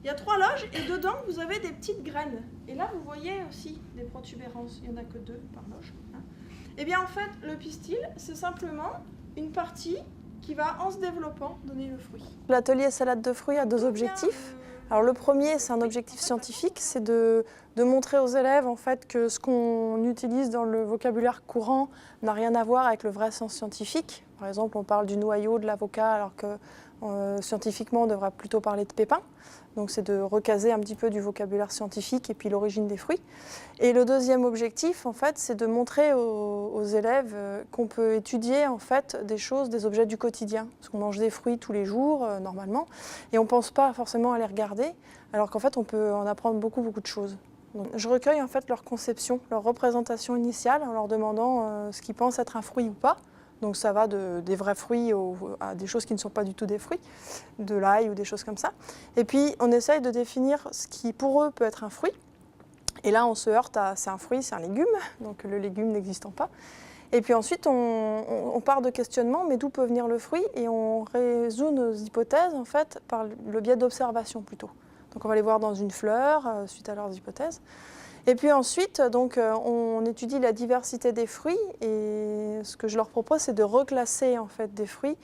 Il y a 3 loges et dedans, vous avez des petites graines. Et là, vous voyez aussi des protubérances. Il n'y en a que 2 par loge. Eh bien, en fait, le pistil, c'est simplement une partie qui va, en se développant, donner le fruit. L'atelier salade de fruits a 2 objectifs. Alors le premier, c'est un objectif scientifique, c'est de montrer aux élèves en fait, que ce qu'on utilise dans le vocabulaire courant n'a rien à voir avec le vrai sens scientifique. Par exemple, on parle du noyau de l'avocat alors que scientifiquement, on devrait plutôt parler de pépins. Donc c'est de recaser un petit peu du vocabulaire scientifique et puis l'origine des fruits. Et le deuxième objectif, en fait, c'est de montrer aux élèves qu'on peut étudier en fait, des choses, des objets du quotidien. Parce qu'on mange des fruits tous les jours, normalement, et on ne pense pas forcément à les regarder, alors qu'en fait, on peut en apprendre beaucoup de choses. Donc, je recueille en fait leur conception, leur représentation initiale, en leur demandant ce qu'ils pensent être un fruit ou pas. Donc ça va des vrais fruits à des choses qui ne sont pas du tout des fruits, de l'ail ou des choses comme ça. Et puis on essaye de définir ce qui pour eux peut être un fruit. Et là on se heurte à c'est un fruit, c'est un légume, donc le légume n'existant pas. Et puis ensuite on part de questionnement, mais d'où peut venir le fruit? Et on résout nos hypothèses en fait par le biais d'observation plutôt. Donc on va les voir dans une fleur suite à leurs hypothèses. Et puis ensuite, donc, on étudie la diversité des fruits et ce que je leur propose, c'est de reclasser en fait, des fruits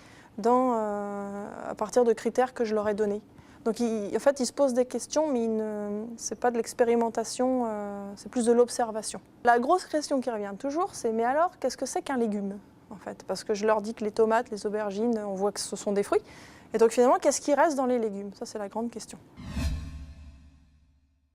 à partir de critères que je leur ai donnés. Donc en fait, ils se posent des questions, mais ce n'est pas de l'expérimentation, c'est plus de l'observation. La grosse question qui revient toujours, c'est mais alors, qu'est-ce que c'est qu'un légume en fait? Parce que je leur dis que les tomates, les aubergines, on voit que ce sont des fruits. Et donc finalement, qu'est-ce qui reste dans les légumes? Ça, c'est la grande question.